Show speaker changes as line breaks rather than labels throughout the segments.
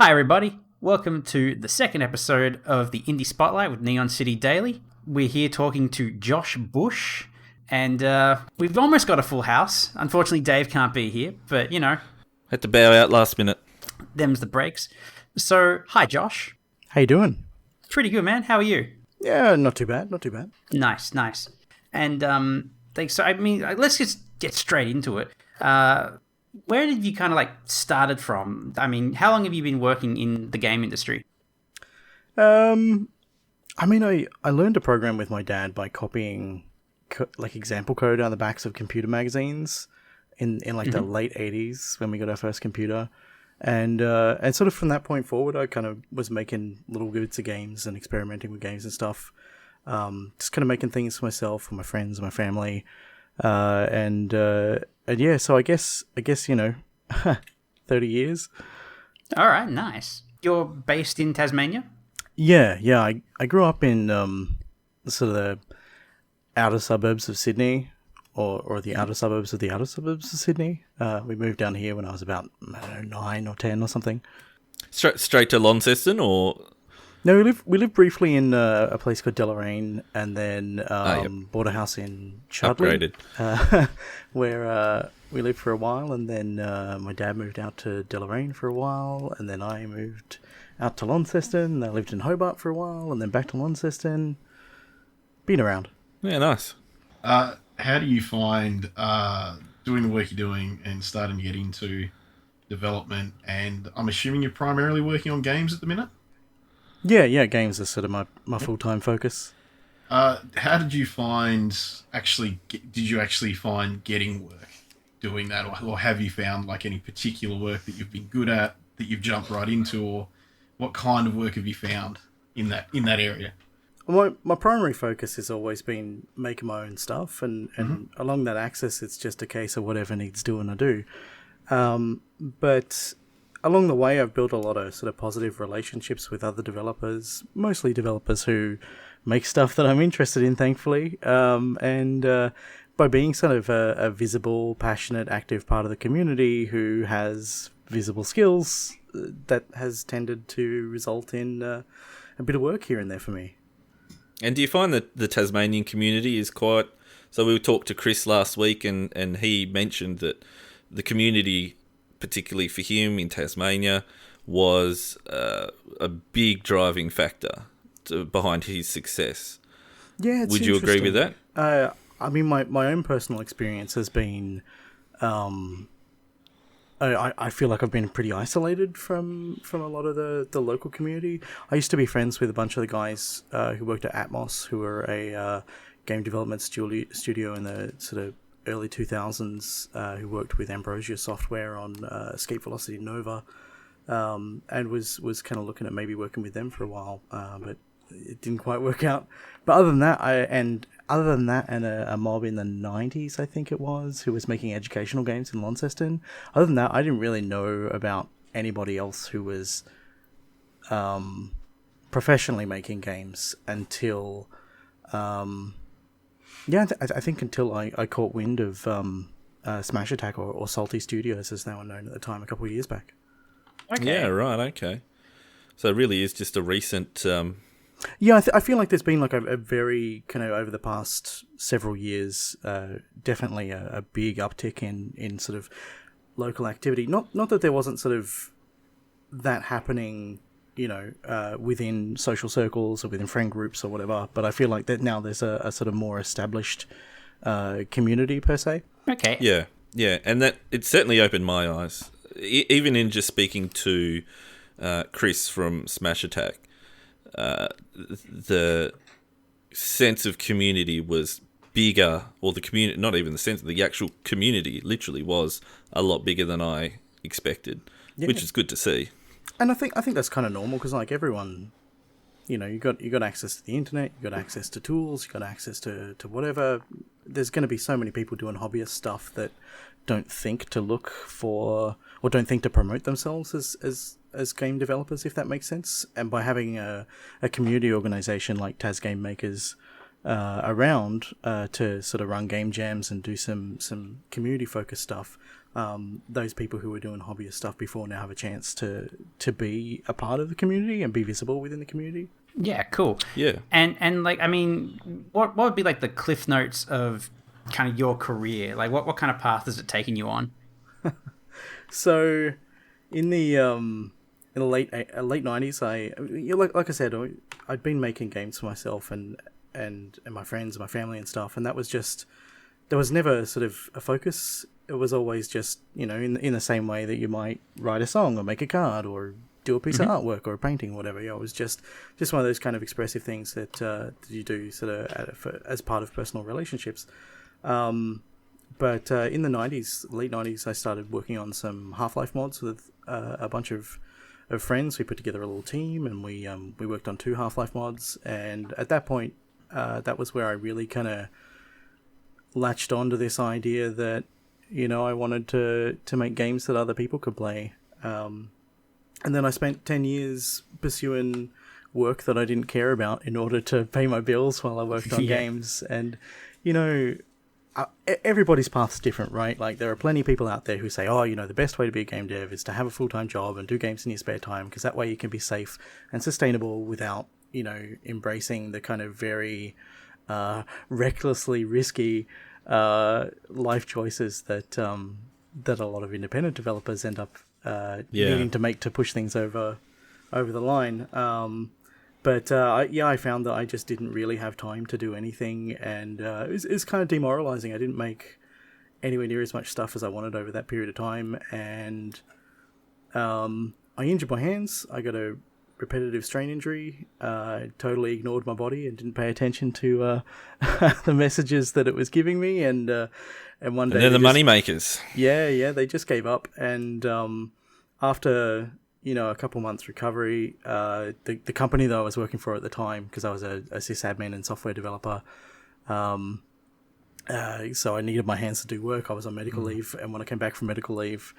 Hi, everybody. Welcome to the second episode of the Indie Spotlight with Neon City Daily. We're here talking to Josh Bush, and we've almost got a full house. Unfortunately, Dave can't be here, but you know.
Had to bow out last minute.
Them's the breaks. So, hi, Josh.
How you doing?
Pretty good, man. How are you?
Yeah, not too bad, not too bad.
Nice. And thanks. So, I mean, let's just get straight into it. Where did you kind of started from? I mean, how long have you been working in the game industry?
I learned to program with my dad by copying example code out of the backs of computer magazines in the late 80s when we got our first computer. And sort of from that point forward, I kind of was making little bits of games and experimenting with games and stuff. Just kind of making things for myself, for my friends, and my family. And yeah, so I guess 30 years.
All right, nice. You're based in Tasmania?
Yeah. I grew up in sort of the outer suburbs of Sydney, or the outer suburbs of the outer suburbs of Sydney. We moved down here when I was about 9 or 10 or something.
Straight to Launceston, or?
No, we lived briefly in a place called Deloraine, and then bought a house in Chudley, where we lived for a while, and then my dad moved out to Deloraine for a while, and then I moved out to Launceston. I lived in Hobart for a while, and then back to Launceston. Been around.
Yeah, nice.
How do you find doing the work you're doing and starting to get into development? And I'm assuming you're primarily working on games at the minute?
Yeah, games are sort of my full-time focus.
How did you find did you actually find getting work doing that, or have you found any particular work that you've been good at that you've jumped right into, or what kind of work have you found in that area?
Well, my primary focus has always been making my own stuff, and along that axis, it's just a case of whatever needs doing, I do. But along the way, I've built a lot of sort of positive relationships with other developers, mostly developers who make stuff that I'm interested in, thankfully. And by being sort of a visible, passionate, active part of the community who has visible skills, that has tended to result in a bit of work here and there for me.
And do you find that the Tasmanian community is quite... So we talked to Chris last week, and he mentioned that the community, particularly for him in Tasmania, was a big driving factor behind his success.
Yeah, it's
Would you agree with that?
I mean, my own personal experience has been... I feel like I've been pretty isolated from a lot of the local community. I used to be friends with a bunch of the guys who worked at Atmos, who were a game development studio in the sort of early 2000s, who worked with Ambrosia Software on Escape Velocity Nova, and was kind of looking at maybe working with them for a while, but it didn't quite work out. But other than that, and a mob in the 90s, I think it was, who was making educational games in Launceston. Other than that, I didn't really know about anybody else who was professionally making games until... I think until I caught wind of Smash Attack or Salty Studios, as they were known at the time, a couple of years back.
Okay.
Yeah, right, okay. So it really is just a recent...
Yeah, I feel like there's been a very, kind of over the past several years, definitely a big uptick in sort of local activity. Not that there wasn't sort of that happening, within social circles or within friend groups or whatever, but I feel like that now there's a sort of more established community per se.
Okay.
Yeah, and that it certainly opened my eyes. Even in just speaking to Chris from Smash Attack, the sense of community was bigger, or the community, not even the sense, the actual community literally was a lot bigger than I expected, which is good to see.
And I think that's kind of normal, because everyone, you got access to the internet, you got access to tools, you got access to whatever. There's going to be so many people doing hobbyist stuff that don't think to look for, or don't think to promote themselves as game developers, if that makes sense. And by having a community organization like Tas Game Makers around to sort of run game jams and do some community focused stuff, those people who were doing hobbyist stuff before now have a chance to be a part of the community and be visible within the community.
Yeah, cool.
Yeah.
And like, I mean, what would be like the cliff notes of kind of your career? Like, what kind of path has it taken you on?
So, in the late 90s, like I said, I'd been making games for myself and my friends and my family and stuff, and that was just, there was never sort of a focus. It was always just, in the same way that you might write a song or make a card or do a piece of artwork or a painting, whatever. It was just one of those kind of expressive things that you do sort of as part of personal relationships. But in the late 90s, I started working on some Half-Life mods with a bunch of friends. We put together a little team, and we worked on 2 Half-Life mods. And at that point, that was where I really kind of latched onto this idea that, I wanted to make games that other people could play. And then I spent 10 years pursuing work that I didn't care about in order to pay my bills while I worked on games. And, everybody's path's different, right? Like, there are plenty of people out there who say, the best way to be a game dev is to have a full-time job and do games in your spare time, because that way you can be safe and sustainable without, embracing the kind of very recklessly risky life choices that a lot of independent developers end up needing to make to push things over the line. But I found that I just didn't really have time to do anything, and it was kind of demoralizing. I didn't make anywhere near as much stuff as I wanted over that period of time, and I injured my hands. I got a repetitive strain injury. Totally ignored my body and didn't pay attention to the messages that it was giving me, and one day...
And they're the money makers.
Yeah, they just gave up, and after... a couple months recovery, the company that I was working for at the time, because I was a sysadmin and software developer, so I needed my hands to do work. I was on medical leave, and when I came back from medical leave,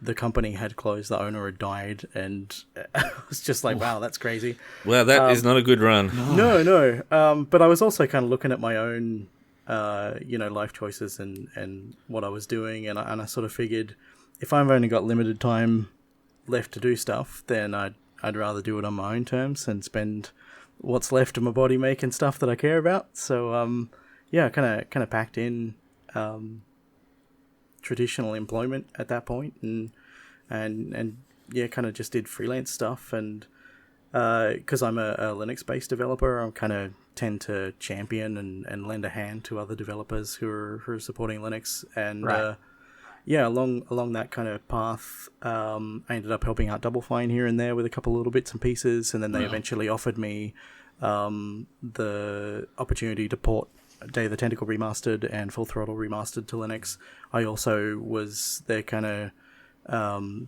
the company had closed, the owner had died, and I was just like, wow, that's crazy.
Well, that is not a good run.
No. But I was also kind of looking at my own, life choices and what I was doing, and I sort of figured, if I've only got limited time left to do stuff, then I'd rather do it on my own terms and spend what's left of my body making stuff that I care about. So I kind of packed in traditional employment at that point, and kind of just did freelance stuff. And because I'm a Linux based developer, I kind of tend to champion and lend a hand to other developers who are supporting Linux. And
right.
Along that kind of path, I ended up helping out Double Fine here and there with a couple of little bits and pieces, and then they eventually offered me the opportunity to port Day of the Tentacle Remastered and Full Throttle Remastered to Linux. I also was there, kind of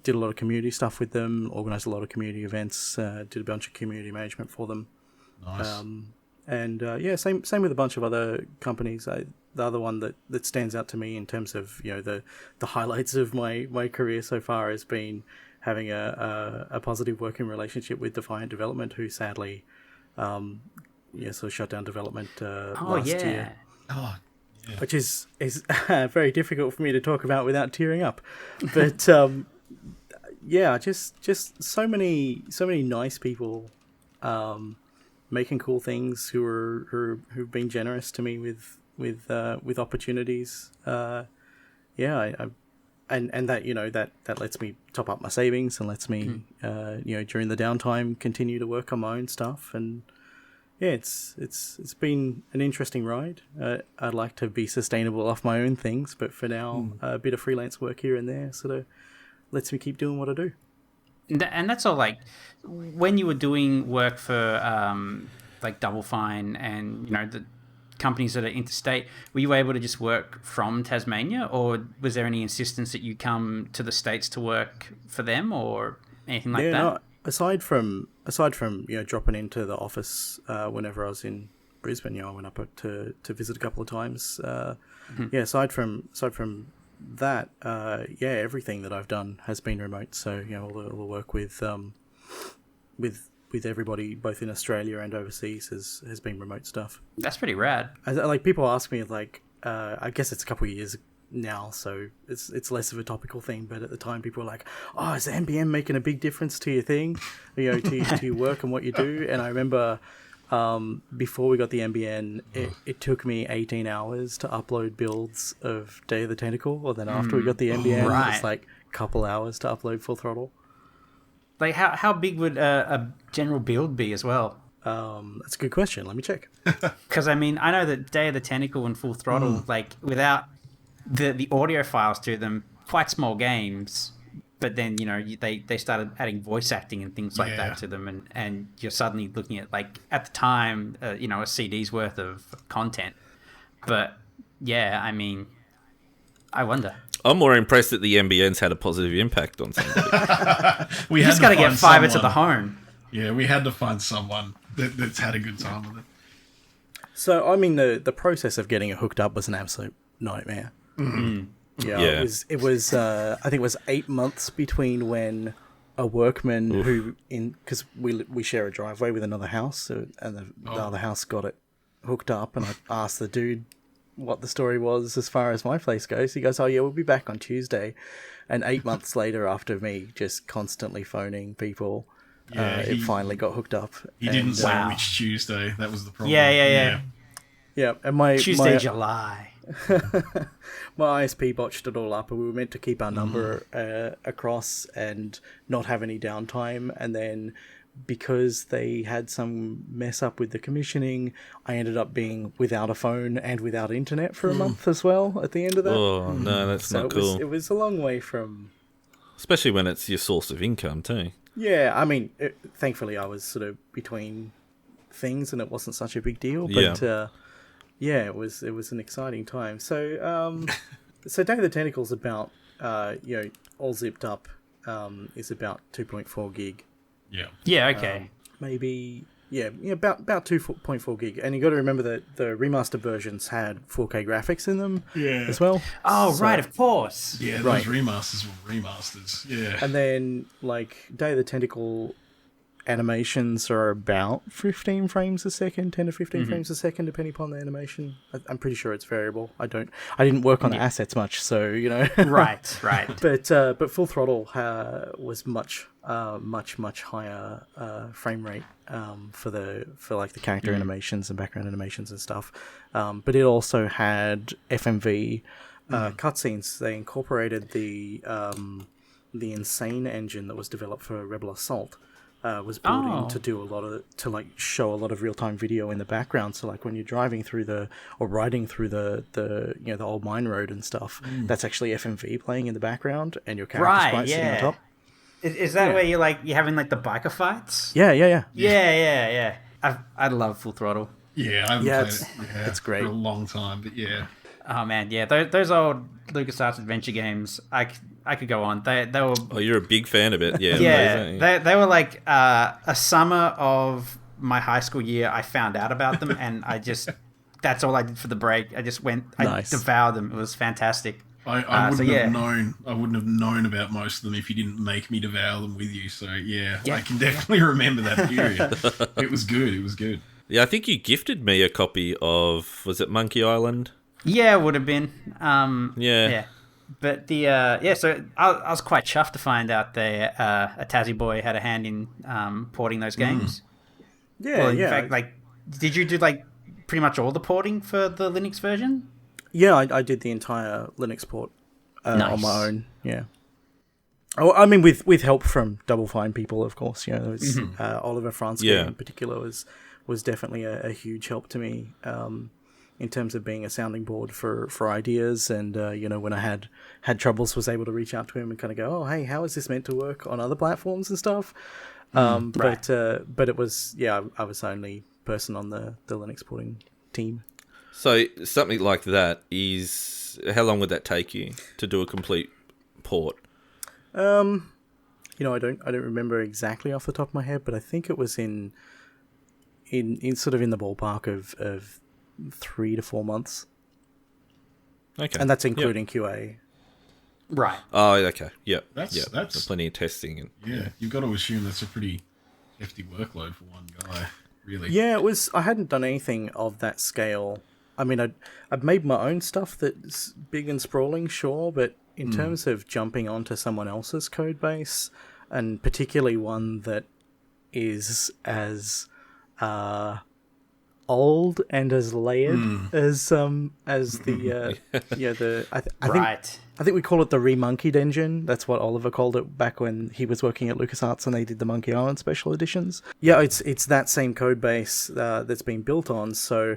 did a lot of community stuff with them, organised a lot of community events, did a bunch of community management for them.
Nice.
Same with a bunch of other companies. The other one that stands out to me in terms of the highlights of my career so far has been having a positive working relationship with Defiant Development, who sadly sort of shut down development last year.
Oh, yeah.
Which is very difficult for me to talk about without tearing up. But just so many nice people making cool things who've been generous to me with opportunities. And that lets me top up my savings and lets me during the downtime continue to work on my own stuff. And it's been an interesting ride. I'd like to be sustainable off my own things, but for now, a bit of freelance work here and there sort of lets me keep doing what I do.
And that's all. Like, when you were doing work for like Double Fine and the companies that are interstate, were you able to just work from Tasmania, or was there any insistence that you come to the States to work for them or anything like that?
No, aside from dropping into the office whenever I was in Brisbane, I went up to visit a couple of times. Aside from that, everything that I've done has been remote. So all the work with everybody both in Australia and overseas has been remote stuff.
That's pretty rad.
Like, people ask me, like, I guess it's a couple of years now, so it's less of a topical thing. But at the time, people were like, "Oh, is the NBN making a big difference to your thing, to your work and what you do?" And I remember before we got the NBN, it took me 18 hours to upload builds of Day of the Tentacle, and then after we got the NBN, it was like a couple hours to upload Full Throttle.
Like, how big would a general build be as well?
That's a good question. Let me check.
Because, I mean, I know that Day of the Tentacle and Full Throttle, like, without the audio files to them, quite small games, but then, they started adding voice acting and things like that to them, and you're suddenly looking at, like, at the time, a CD's worth of content. But, yeah, I mean, I wonder.
I'm more impressed that the NBN's had a positive impact on somebody.
You just got to get fiber to the home.
Yeah, we had to find someone that's had a good time with it.
So, I mean, the process of getting it hooked up was an absolute nightmare.
Mm-hmm.
Yeah. It was I think it was 8 months between when a workman because we share a driveway with another house, and the other house got it hooked up, and I asked the dude what the story was as far as my place goes. He goes, "Oh yeah, we'll be back on Tuesday." And 8 months later, after me just constantly phoning people, it finally got hooked up.
He didn't say which Tuesday. That was the problem.
Yeah.
And my
July.
My ISP botched it all up, and we were meant to keep our number across and not have any downtime. And then, because they had some mess up with the commissioning, I ended up being without a phone and without internet for a month as well at the end of that.
Oh, no, that's not cool.
It was a long way from...
Especially when it's your source of income, too.
Yeah, I mean, thankfully I was sort of between things and it wasn't such a big deal. But, it was an exciting time. So, so Day of the Tentacle's about, all zipped up, is about 2.4 gig.
Yeah.
Yeah, okay.
Maybe, about 2.4 gig. And you got to remember that the remastered versions had 4K graphics in them as well.
Oh, right, of course.
Yeah, those remasters were remasters. Yeah.
And then, like, Day of the Tentacle animations are about 15 frames a second, 10 to 15 frames a second, depending upon the animation. I'm pretty sure it's variable. I didn't work on the assets much, so,
Right.
But Full Throttle was much higher frame rate for the character animations and background animations and stuff. But it also had FMV cutscenes. They incorporated the Insane engine that was developed for Rebel Assault. Was built in to do show a lot of real time video in the background. So like when you're driving through riding through the old mine road and stuff, that's actually FMV playing in the background, and your character's sprite sitting on top.
Is that where you're having like the biker fights?
Yeah.
I love Full Throttle.
Yeah, I haven't played it.
It's great
for a long time, but yeah.
Oh man, yeah, those old LucasArts adventure games, I could go on. They were.
Oh, you're a big fan of it, yeah.
Yeah, they were like a summer of my high school year. I found out about them, and that's all I did for the break. I just went, I devoured them. It was fantastic.
I wouldn't have known about most of them if you didn't make me devour them with you. So yeah. I can definitely remember that period. It was good.
Yeah, I think you gifted me a copy of, was it Monkey Island?
Yeah, it would have been.
Yeah.
But so I was quite chuffed to find out that a Tassie boy had a hand in porting those games.
Yeah,
well, in fact, did you do pretty much all the porting for the Linux version?
Yeah, I did the entire Linux port on my own. Yeah. Oh, I mean, with help from Double Fine people, of course. There was Oliver Franske in particular was definitely a huge help to me. In terms of being a sounding board for ideas, and when I had troubles, was able to reach out to him and kind of go, oh hey, how is this meant to work on other platforms and stuff. But it was I was the only person on the Linux porting team.
So something like that is, how long would that take you to do a complete port?
I don't remember exactly off the top of my head, but I think it was in sort of in the ballpark of 3 to 4 months.
Okay.
And that's including QA.
Right.
Oh, okay. Yep.
That's
plenty of testing.
You've got to assume that's a pretty hefty workload for one guy, really.
Yeah, it was. I hadn't done anything of that scale I mean, I've made my own stuff that's big and sprawling, sure, but in terms of jumping onto someone else's code base, and particularly one that is as old and as layered as the I think we call it the Remonkeyed engine. That's what Oliver called it back when he was working at LucasArts and they did the Monkey Island special editions. Yeah, it's that same code base that's been built on. So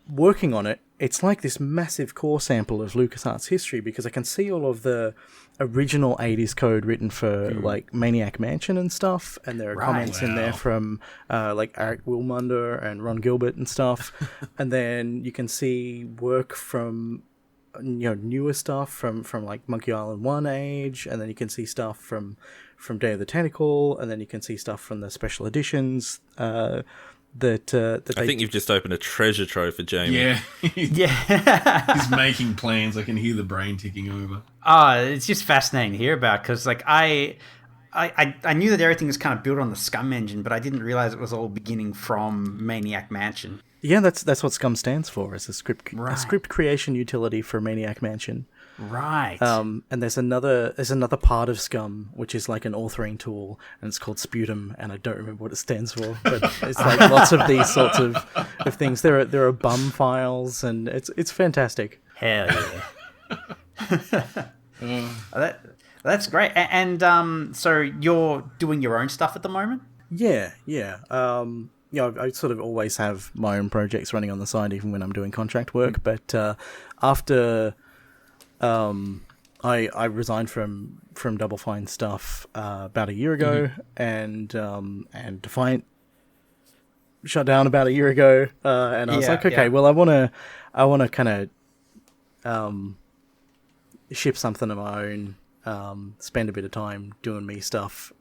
working on it, it's like this massive core sample of LucasArts history, because I can see all of the original 80s code written for like Maniac Mansion and stuff, and there are comments in there from like Eric Wilmunder and Ron Gilbert and stuff. And then you can see work from newer stuff from like Monkey Island 1 age, and then you can see stuff from Day of the Tentacle, and then you can see stuff from the special editions that
I think you've just opened a treasure trove for Jamie.
Yeah.
Yeah.
He's making plans. I can hear the brain ticking over.
It's just fascinating to hear about, because like I knew that everything was kind of built on the Scum engine, but I didn't realize it was all beginning from Maniac Mansion.
Yeah, that's what Scum stands for. It's a script creation utility for Maniac Mansion.
Right.
And there's another part of Scum which is like an authoring tool, and it's called Sputum, and I don't remember what it stands for, but it's like lots of these sorts of things. There are bum files, and it's fantastic.
Hell yeah. That's great. And so you're doing your own stuff at the moment?
Yeah. I sort of always have my own projects running on the side, even when I'm doing contract work. But after I resigned from Double Fine stuff about a year ago, and Defiant shut down about a year ago, and I was like, okay, well, I want to kind of ship something of my own, spend a bit of time doing me stuff,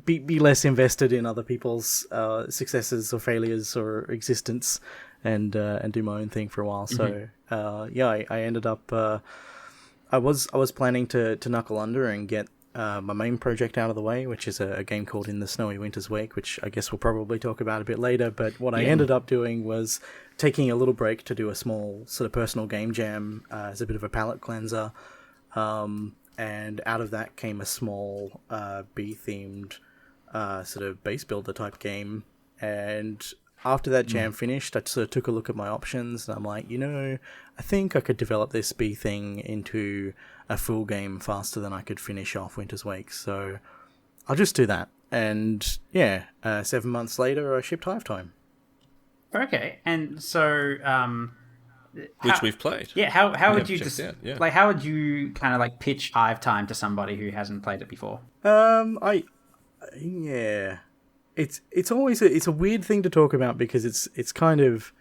be less invested in other people's successes or failures or existence, and do my own thing for a while. So I ended up I was planning to knuckle under and get my main project out of the way, which is a game called In the Snowy Winter's Wake, which I guess we'll probably talk about a bit later. But what I ended up doing was taking a little break to do a small sort of personal game jam as a bit of a palate cleanser. And out of that came a small bee-themed sort of base builder type game. And after that jam finished, I sort of took a look at my options, and I'm like, I think I could develop this bee thing into a full game faster than I could finish off Winter's Wake. So I'll just do that. And 7 months later, I shipped Hive Time.
Okay, and so
which we've played.
Yeah, how would you just
out,
like how would you kind of like pitch Hive Time to somebody who hasn't played it before?
It's always a weird thing to talk about, because it's kind of,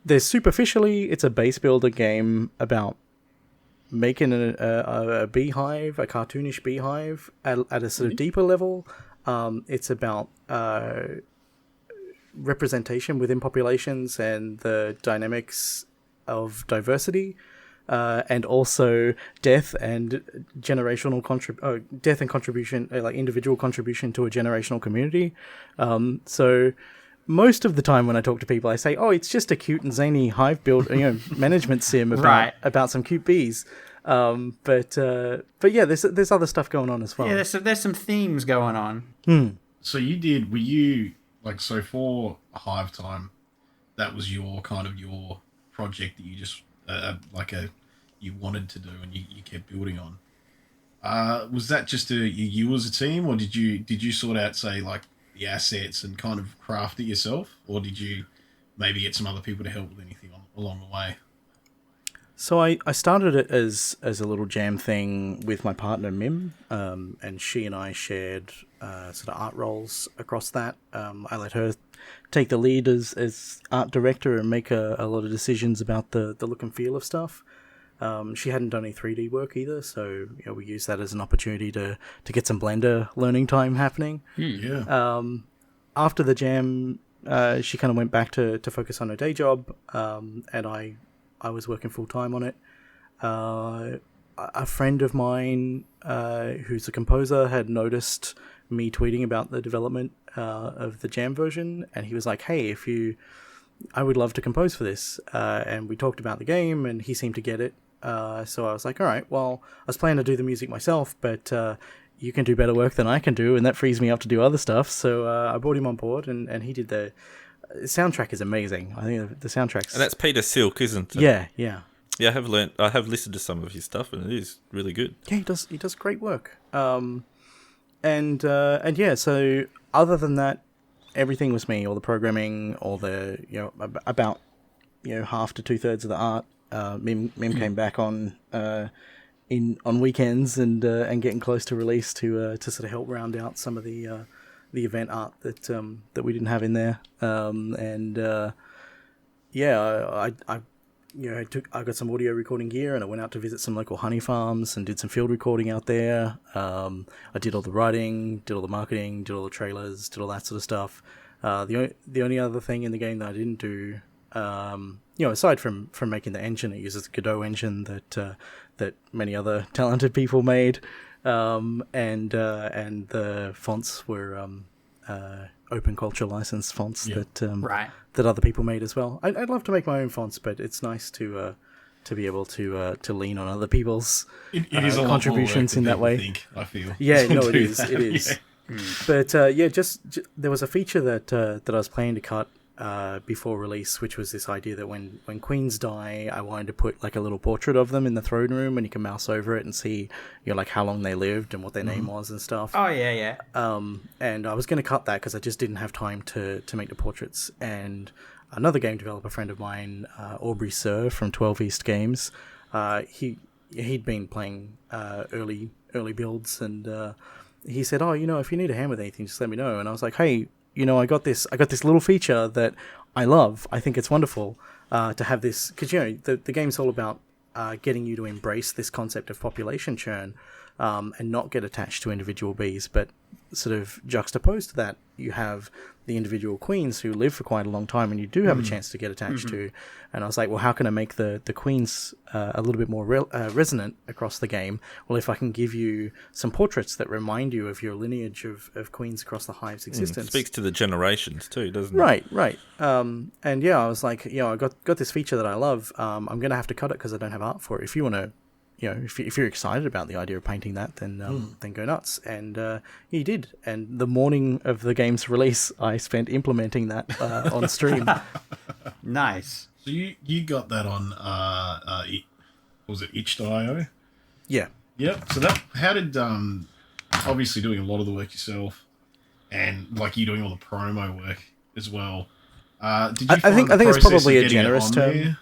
there's superficially it's a base builder game about making a beehive, a cartoonish beehive at a sort of deeper level. It's about representation within populations and the dynamics of diversity, and also death and contribution, like individual contribution to a generational community. So most of the time when I talk to people, I say, "Oh, it's just a cute and zany Hive build, management sim about some cute bees." But yeah, there's other stuff going on as well.
Yeah, there's some themes going on.
So were you like, so for Hive Time, that was your project that you just you wanted to do and you kept building on. Was that just you as a team, or did you sort out, say, like the assets and kind of craft it yourself, or did you maybe get some other people to help with anything along the way?
So I started it as a little jam thing with my partner Mim, and she and I shared sort of art roles across that. I let her take the lead as art director and make a lot of decisions about the look and feel of stuff. She hadn't done any 3D work either, so we used that as an opportunity to get some Blender learning time happening.
Yeah.
After the jam, she kind of went back to focus on her day job, and I was working full time on it. A friend of mine, who's a composer, had noticed me tweeting about the development of the jam version, and he was like, "Hey, if you I would love to compose for this. And we talked about the game, and he seemed to get it. So I was like, all right, well, I was planning to do the music myself, but you can do better work than I can do, and that frees me up to do other stuff. So I brought him on board, and he did the soundtrack is amazing. I think the soundtrack's...
And that's Peter Silk, isn't it?
Yeah, yeah.
Yeah, I have listened to some of his stuff, and it is really good.
Yeah, he does great work. And yeah, so other than that, everything was me. All the programming, all the about half to 2/3 of the art. Mim came back on weekends and getting close to release to sort of help round out some of the event art that we didn't have in there. I got some audio recording gear, and I went out to visit some local honey farms and did some field recording out there. I did all the writing, did all the marketing, did all the trailers, did all that sort of stuff. The only other thing in the game that I didn't do, aside from making the engine, it uses the Godot engine that many other talented people made, and the fonts were open culture license fonts that other people made as well. I'd love to make my own fonts, but it's nice to be able to lean on other people's
it is a
contributions in that way.
I feel.
Yeah, no, it is.
That.
It is.
Yeah.
But just there was a feature that I was planning to cut before release, which was this idea that when queens die, I wanted to put like a little portrait of them in the throne room, and you can mouse over it and see like how long they lived and what their name was and stuff.
Oh yeah.
And I was going to cut that because I just didn't have time to make the portraits. And another game developer friend of mine, Aubrey Sir from 12 East Games, he'd been playing early builds, and he said, if you need a hand with anything, just let me know. And I was like, hey, I got this little feature that I love. I think it's wonderful to have this, because the game's all about getting you to embrace this concept of population churn and not get attached to individual bees, but sort of juxtaposed to that, you have the individual queens who live for quite a long time, and you do have a chance to get attached to. And I was like, well, how can I make the queens a little bit more resonant across the game? Well, if I can give you some portraits that remind you of your lineage of queens across the Hive's existence.
It speaks to the generations too, doesn't it?
Right. And yeah, I was like, I got this feature that I love. I'm going to have to cut it because I don't have art for it. If you want to, if you're excited about the idea of painting that, then go nuts. And he did. And the morning of the game's release, I spent implementing that on stream.
Nice.
So you got that on was it itch.io?
Yeah.
Yep. So how did obviously doing a lot of the work yourself, and like you doing all the promo work as well. Did you? I think
it's probably a generous term.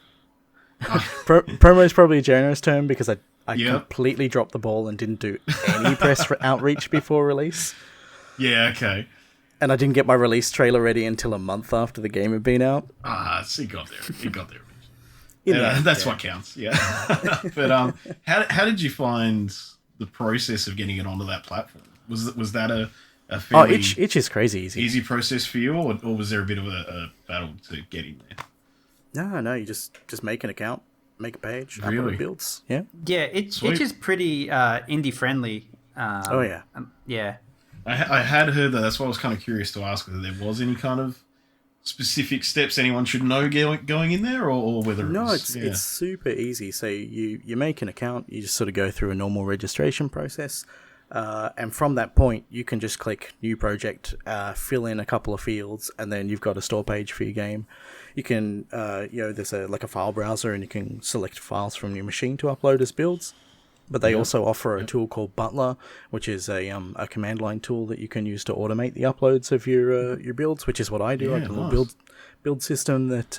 Promo is probably a generous term because I completely dropped the ball and didn't do any press outreach before release.
Yeah, okay.
And I didn't get my release trailer ready until a month after the game had been out.
So you got there. That's what counts. Yeah. But how did you find the process of getting it onto that platform? Was that a fairly
itch is crazy
easy process for you, or was there a bit of a battle to get in there?
No, you just make an account, make a page,
really?
Upload builds. Yeah.
Yeah, itch is pretty indie friendly. Yeah.
I had heard that. That's why I was kind of curious to ask whether there was any kind of specific steps anyone should know going in there, or whether
it's super easy. So you make an account, you just sort of go through a normal registration process, and from that point you can just click new project, fill in a couple of fields, and then you've got a store page for your game. You can there's a file browser, and you can select files from your machine to upload as builds. But they also offer a tool called Butler, which is a command line tool that you can use to automate the uploads of your builds, which is what I do. I do a little build system that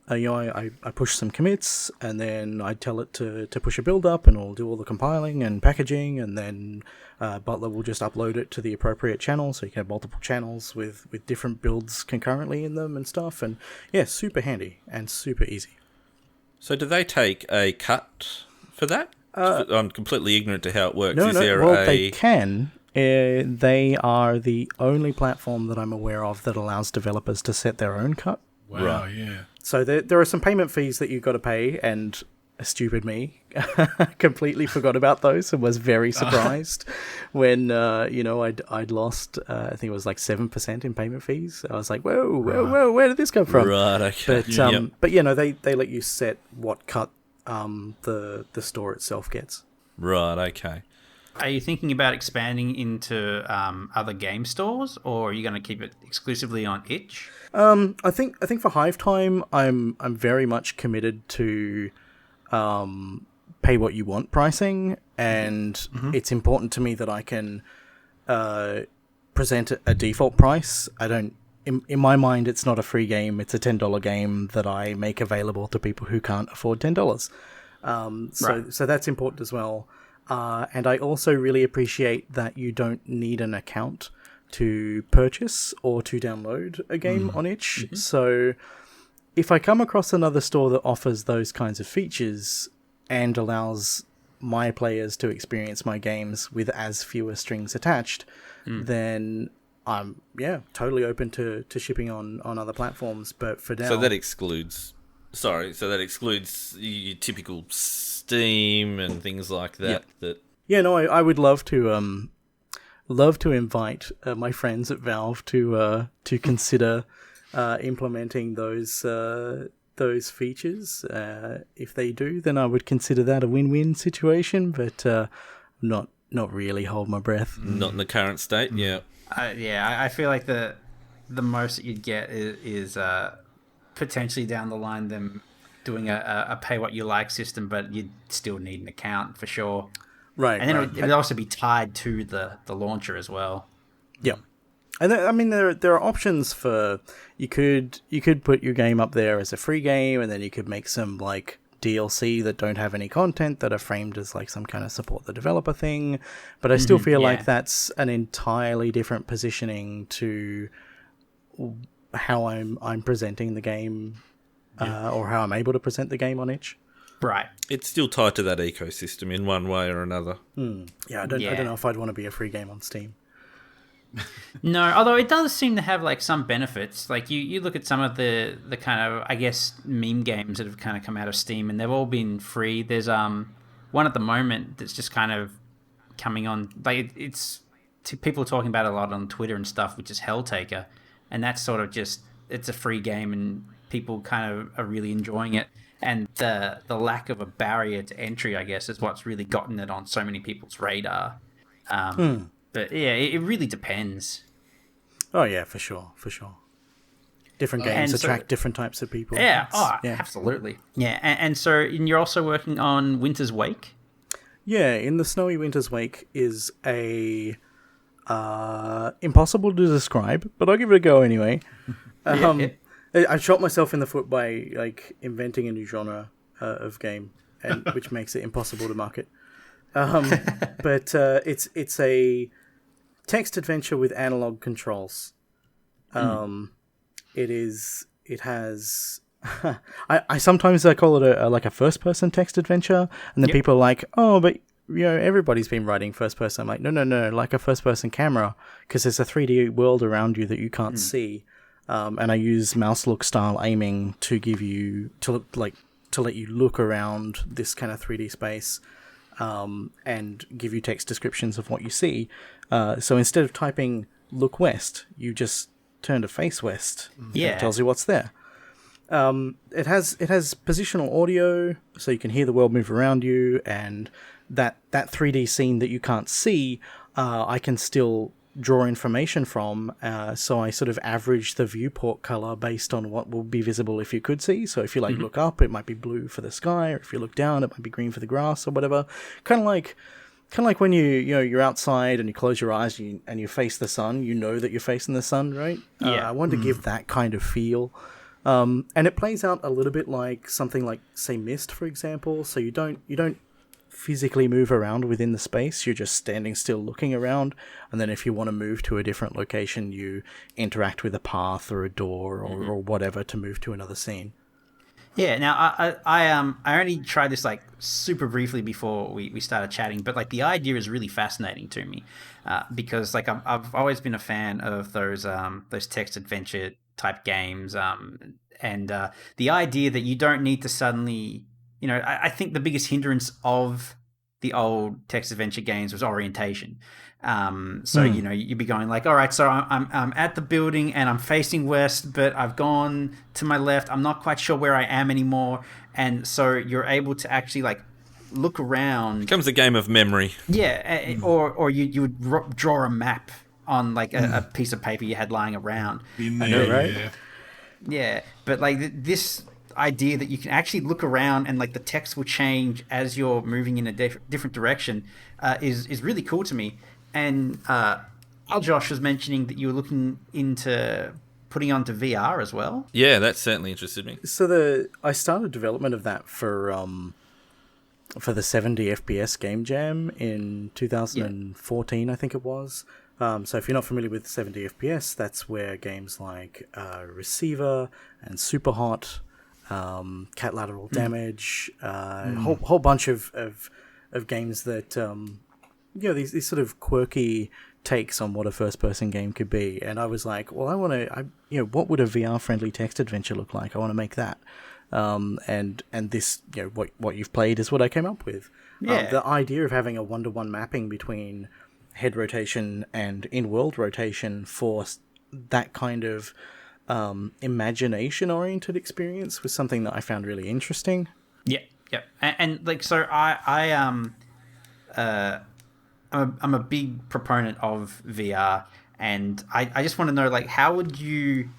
I push some commits, and then I tell it to push a build up, and it'll do all the compiling and packaging, and then Butler will just upload it to the appropriate channel, so you can have multiple channels with different builds concurrently in them and stuff. And yeah, super handy and super easy.
So do they take a cut for that? I'm completely ignorant to how it works.
They can. They are the only platform that I'm aware of that allows developers to set their own cut.
Wow, yeah.
So there are some payment fees that you've got to pay, and stupid me, completely forgot about those and was very surprised when I'd lost. I think it was like 7% in payment fees. I was like, whoa, where did this come from?
Right, okay.
But they let you set what cut the store itself gets.
Right, okay.
Are you thinking about expanding into other game stores, or are you going to keep it exclusively on itch?
I think for Hive Time, I'm very much committed to pay what you want pricing, and it's important to me that I can present a default price. I don't. In my mind, it's not a free game. It's a $10 game that I make available to people who can't afford $10. So that's important as well. And I also really appreciate that you don't need an account to purchase or to download a game on itch. Mm-hmm. So if I come across another store that offers those kinds of features and allows my players to experience my games with as fewer strings attached, then I'm totally open to shipping on other platforms. But for now,
so that excludes your typical Steam and things like that.
I would love to invite my friends at Valve to consider implementing those features. If they do, then I would consider that a win-win situation. But not really hold my breath.
Not in the current state. Yeah.
I feel like the most that you'd get is potentially down the line them doing a pay what you like system, but you'd still need an account for sure.
Right.
And then it would also be tied to the launcher as well.
Yeah. And there are options for you could put your game up there as a free game, and then you could make some like DLC that don't have any content that are framed as like some kind of support the developer thing. But I still feel like that's an entirely different positioning to how I'm presenting the game, or how I'm able to present the game on itch.
Right.
It's still tied to that ecosystem in one way or another.
Yeah, I don't know if I'd want to be a free game on Steam.
No, although it does seem to have like some benefits. Like you look at some of the kind of, I guess, meme games that have kind of come out of Steam, and they've all been free. There's one at the moment that's just kind of coming on. Like it's people are talking about it a lot on Twitter and stuff, which is Helltaker, and that's sort of just it's a free game, and people kind of are really enjoying it. And the lack of a barrier to entry, I guess, is what's really gotten it on so many people's radar. But yeah, it really depends.
Oh yeah, for sure. Different games attract different types of people.
Yeah, absolutely. Yeah, and so you're also working on Winter's Wake?
Yeah, in the Snowy Winter's Wake is a impossible to describe, but I'll give it a go anyway. I shot myself in the foot by like inventing a new genre of game, and which makes it impossible to market. But it's a text adventure with analog controls. It has. I sometimes call it like a first person text adventure, and then people are like, oh, but everybody's been writing first person. I'm like, no, like a first person camera, because there's a 3D world around you that you can't see. And I use mouse look style aiming to give you to let you look around this kind of 3D space, and give you text descriptions of what you see. So instead of typing "look west," you just turn to face west. It tells you what's there. It has positional audio, so you can hear the world move around you, and that 3D scene that you can't see, I can still draw information from, so I sort of average the viewport color based on what will be visible if you could see. So if you look up, it might be blue for the sky, or if you look down, it might be green for the grass or whatever. Kind of like when you're outside and you close your eyes and you face the sun, you know that you're facing the sun, right? I wanted to give that kind of feel. And it plays out a little bit like something like, say, Myst, for example. So you don't physically move around within the space, you're just standing still looking around, and then if you want to move to a different location, you interact with a path or a door or whatever to move to another scene.
Yeah, now I only tried this like super briefly before we started chatting, but like the idea is really fascinating to me, because like I've always been a fan of those text adventure type games, and the idea that you don't need to suddenly I think the biggest hindrance of the old text adventure games was orientation. So you'd be going like, all right, so I'm at the building and I'm facing west, but I've gone to my left. I'm not quite sure where I am anymore, and so you're able to actually like look around.
It becomes a game of memory.
Yeah, or you would draw a map on like a piece of paper you had lying around.
In there,
right?
Yeah, but like this idea that you can actually look around and like the text will change as you're moving in a different direction is really cool to me. And Josh was mentioning that you were looking into putting onto VR as well.
Yeah, that certainly interested me.
So I started development of that for the 70 FPS Game Jam in 2014, I think it was. So if you're not familiar with 70 FPS, that's where games like Receiver and Superhot, Cat Lateral Damage, whole bunch of games that these sort of quirky takes on what a first-person game could be. And I was like, well, what would a VR-friendly text adventure look like? I want to make that. And this, what you've played is what I came up with.
Yeah.
The idea of having a one-to-one mapping between head rotation and in-world rotation for that kind of imagination-oriented experience was something that I found really interesting.
Yeah, and like so, I'm a big proponent of VR, and I just want to know like how would you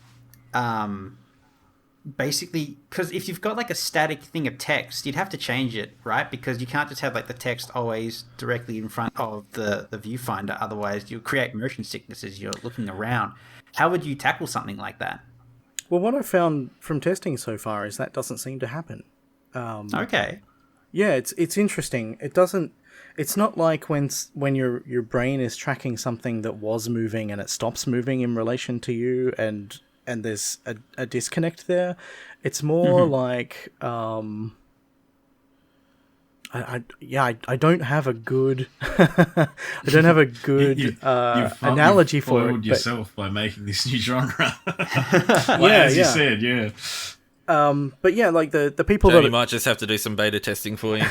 basically, because if you've got like a static thing of text, you'd have to change it, right? Because you can't just have like the text always directly in front of the viewfinder, otherwise you'll create motion sickness as you're looking around. How would you tackle something like that?
Well, what I've found from testing so far is that doesn't seem to happen.
Okay.
Yeah, it's interesting. It doesn't. It's not like when your brain is tracking something that was moving and it stops moving in relation to you, and there's a disconnect there. It's more like I don't have a good analogy for it.
You've yourself by making this new genre.
You
said, yeah.
But yeah, like the people
Jody
that
might just have to do some beta testing for you.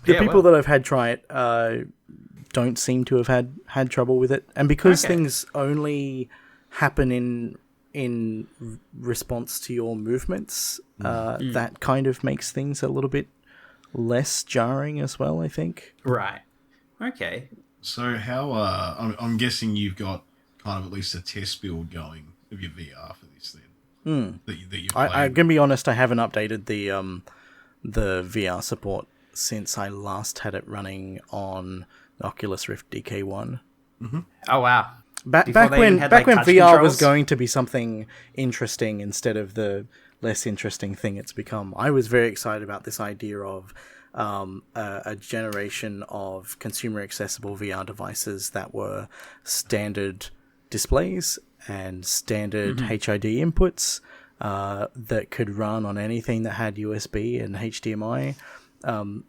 that I've had try it don't seem to have had trouble with it, and because things only happen in response to your movements, that kind of makes things a little bit less jarring as well, I think.
Right. Okay.
So how I'm guessing you've got kind of at least a test build going of your VR for this then. That you've played.
I'm gonna be honest, I haven't updated the VR support since I last had it running on the Oculus Rift DK1.
Oh wow.
Back when VR was going to be something interesting instead of the less interesting thing it's become, I was very excited about this idea of a generation of consumer accessible VR devices that were standard displays and standard HID inputs that could run on anything that had USB and HDMI.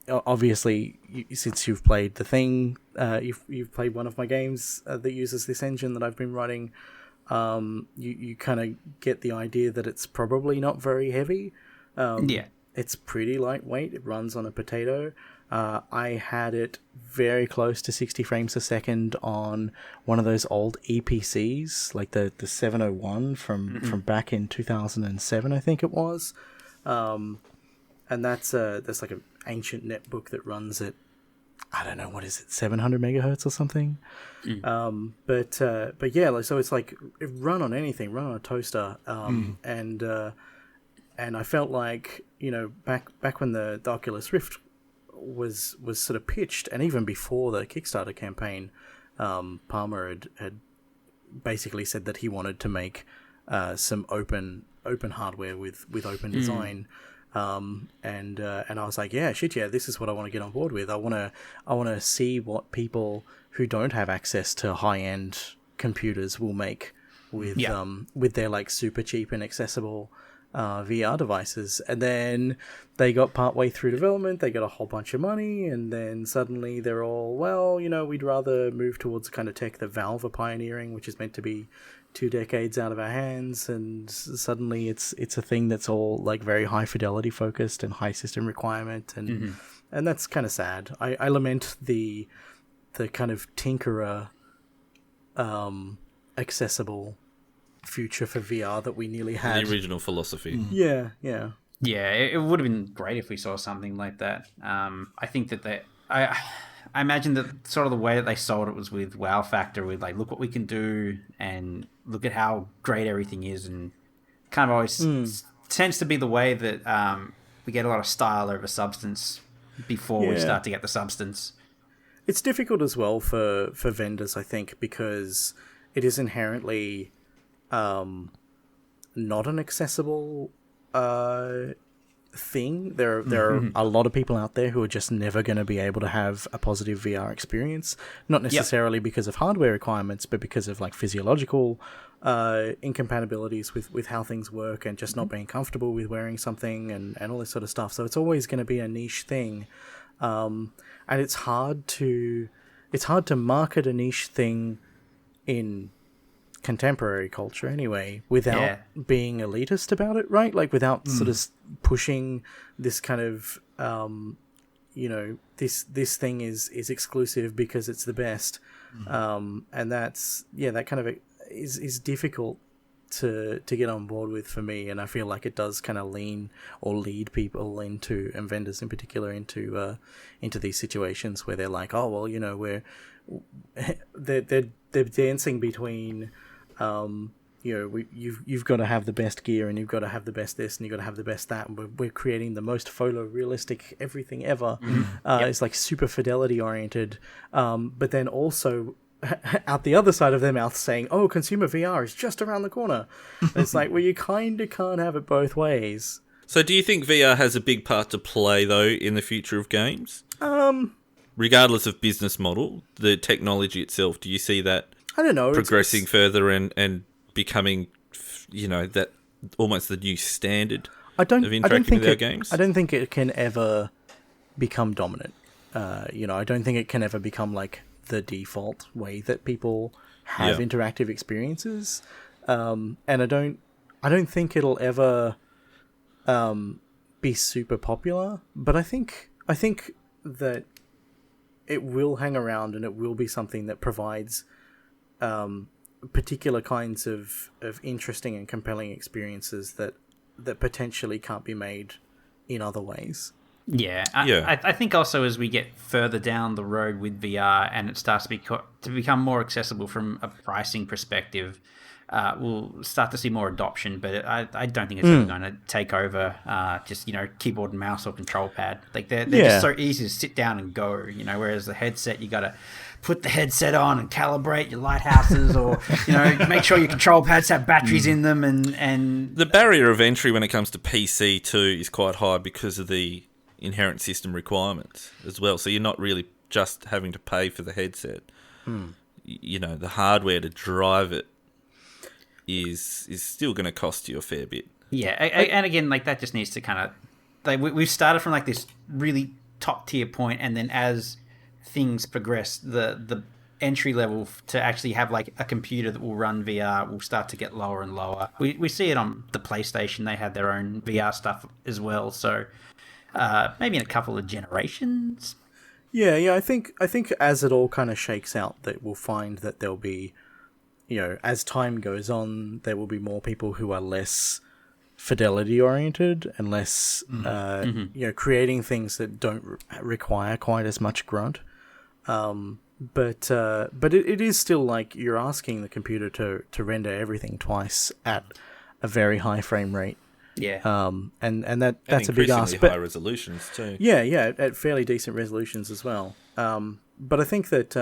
Obviously, since you've played the thing, you've played one of my games that uses this engine that I've been running. You kind of get the idea that it's probably not very heavy. It's pretty lightweight. It runs on a potato. I had it very close to 60 frames a second on one of those old EPCs, like the 701 from back in 2007, I think it was. And that's like an ancient netbook that runs at, I don't know, what is it, 700 megahertz or something? But yeah, like, so it's like it run on anything, run on a toaster. And I felt like, back when the Oculus Rift was sort of pitched, and even before the Kickstarter campaign, Palmer had basically said that he wanted to make some open hardware with open design. And I was like, yeah, this is what I want to get on board with. I want to see what people who don't have access to high-end computers will make with their like super cheap and accessible VR devices, and then they got partway through development, they got a whole bunch of money, and then suddenly they're all, well, we'd rather move towards the kind of tech that Valve are pioneering, which is meant to be 2 decades out of our hands, and suddenly it's a thing that's all like very high fidelity focused and high system requirement, and and that's kind of sad. I lament the kind of tinkerer accessible future for VR that we nearly had.
The original philosophy.
Yeah.
Yeah, it would have been great if we saw something like that. I think that I imagine that sort of the way that they sold it was with wow factor, with like, look what we can do and look at how great everything is, and kind of always tends to be the way that we get a lot of style over substance before we start to get the substance.
It's difficult as well for vendors, I think, because it is inherently not an accessible thing. There are a lot of people out there who are just never going to be able to have a positive VR experience, not necessarily because of hardware requirements, but because of like physiological incompatibilities with how things work, and just not being comfortable with wearing something, and all this sort of stuff. So it's always going to be a niche thing, and it's hard to market a niche thing in contemporary culture anyway without being elitist about it, right? Like without sort of pushing this kind of this thing is exclusive because it's the best, and that's that kind of is difficult to get on board with for me, and I feel like it does kind of lead people into, and vendors in particular, into these situations where they're like, oh well, they're dancing between you've got to have the best gear, and you've got to have the best this, and you've got to have the best that, and we're creating the most photorealistic everything ever. It's like super fidelity oriented, but then also out the other side of their mouth saying, oh, consumer VR is just around the corner. It's like, well, you kind of can't have it both ways.
So do you think VR has a big part to play, though, in the future of games? Regardless of business model, the technology itself, do you see that
I don't know,
progressing further and becoming, that almost the new standard of interacting with our games?
I don't think it can ever become dominant. I don't think it can ever become like the default way that people have interactive experiences, and I don't think it'll ever be super popular. But I think that it will hang around, and it will be something that provides particular kinds of interesting and compelling experiences that potentially can't be made in other ways.
I think also as we get further down the road with VR and it starts to become more accessible from a pricing perspective, we'll start to see more adoption. But I don't think it's ever going to take over just keyboard and mouse or control pad. Like they're just so easy to sit down and go. Whereas the headset, you got to put the headset on and calibrate your lighthouses, or make sure your control pads have batteries in them, and
the barrier of entry when it comes to PC too is quite high because of the inherent system requirements as well. So you're not really just having to pay for the headset. The hardware to drive it is still going to cost you a fair bit.
And again, like that just needs to kind of we've started from like this really top tier point, and then as things progress, the entry level to actually have like a computer that will run VR will start to get lower and lower. We see it on the PlayStation; they had their own VR stuff as well. So maybe in a couple of generations.
I think as it all kind of shakes out, that we'll find that there'll be, as time goes on, there will be more people who are less fidelity oriented and less, creating things that don't require quite as much grunt. But it is still like you're asking the computer to render everything twice at a very high frame rate. And that's a big ask.
But high resolutions too.
At fairly decent resolutions as well. But I think that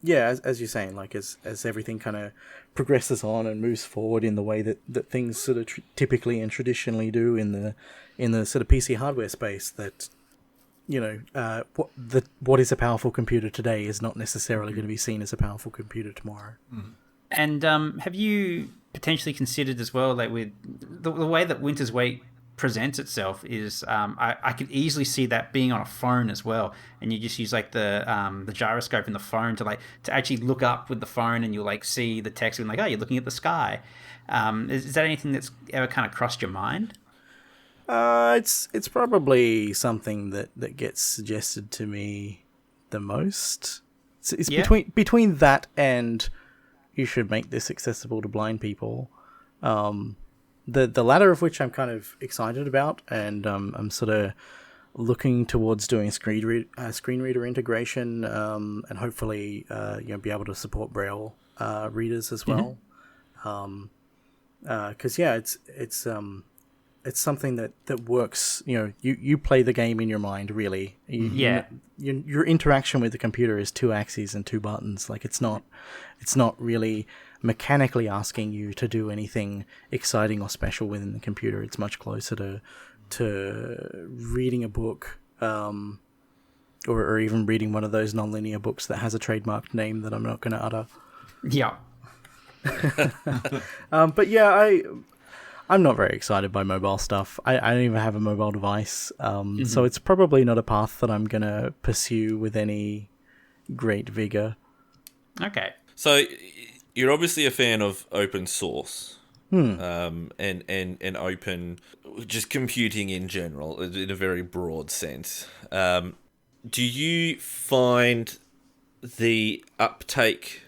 as you're saying, like as everything kind of progresses on and moves forward in the way that things sort of typically and traditionally do in the sort of PC hardware space, that what is a powerful computer today is not necessarily going to be seen as a powerful computer tomorrow.
And have you potentially considered as well, like with the way that Winter's Wait presents itself is, I could easily see that being on a phone as well, and you just use like the gyroscope in the phone to actually look up with the phone, and you'll like see the text and like, oh, you're looking at the sky. Is that anything that's ever kind of crossed your mind?
It's probably something that gets suggested to me the most. It's between that and you should make this accessible to blind people. The latter of which I'm kind of excited about, and I'm sort of looking towards doing screen reader integration, and hopefully be able to support Braille readers as well. Because it's something that works. You play the game in your mind, really. Your interaction with the computer is 2 axes and 2 buttons. Like it's not really mechanically asking you to do anything exciting or special within the computer. It's much closer to reading a book, or even reading one of those nonlinear books that has a trademarked name that I'm not going to utter.
Yeah.
But yeah, I'm not very excited by mobile stuff. I don't even have a mobile device, so it's probably not a path that I'm going to pursue with any great vigor.
Okay.
So you're obviously a fan of open source, and open, just computing in general, in a very broad sense. Do you find the uptake?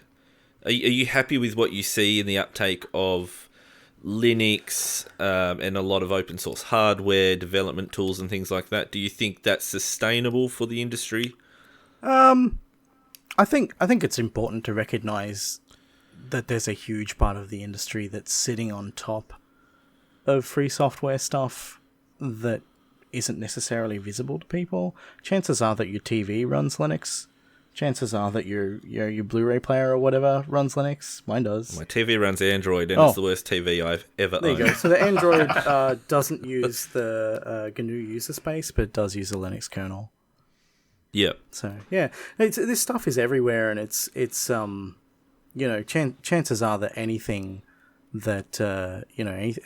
Are you happy with what you see in the uptake of Linux and a lot of open source hardware, development tools and things like that? Do you think that's sustainable for the industry?
I think it's important to recognize that there's a huge part of the industry that's sitting on top of free software stuff that isn't necessarily visible to people. Chances are that your TV runs Linux. Chances are that your Blu-ray player or whatever runs Linux. Mine does.
My TV runs Android, and it's the worst TV I've ever owned.
There you go. So the Android doesn't use the GNU user space, but it does use a Linux kernel.
Yep.
So yeah, this stuff is everywhere, and it's chances are that anything that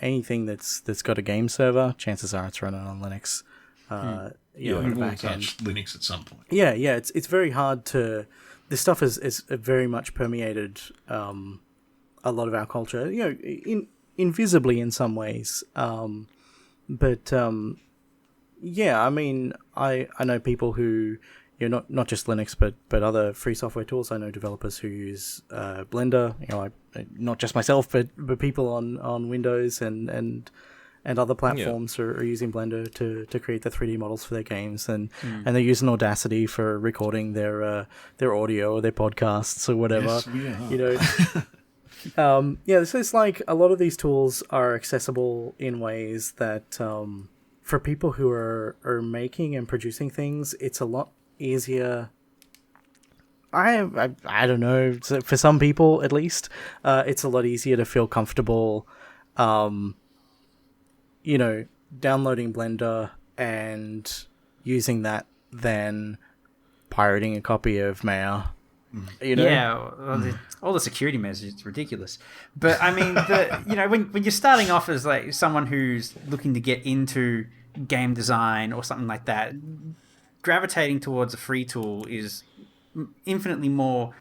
anything that's got a game server, chances are it's running on Linux. On the back end.
Linux at some point.
Yeah. It's very hard to. This stuff is very much permeated a lot of our culture. Invisibly in some ways. But I mean, I know people who. Not just Linux, but other free software tools. I know developers who use Blender. Not just myself, but people on Windows and other platforms are using Blender to create the 3D models for their games, and they're using Audacity for recording their audio or their podcasts or whatever. Yes, we are. So it's like a lot of these tools are accessible in ways that for people who are making and producing things, it's a lot easier. I don't know, for some people at least, it's a lot easier to feel comfortable downloading Blender and using that than pirating a copy of Maya.
Yeah, all the security measures, it's ridiculous. But I mean, when you're starting off as like someone who's looking to get into game design or something like that, gravitating towards a free tool is infinitely more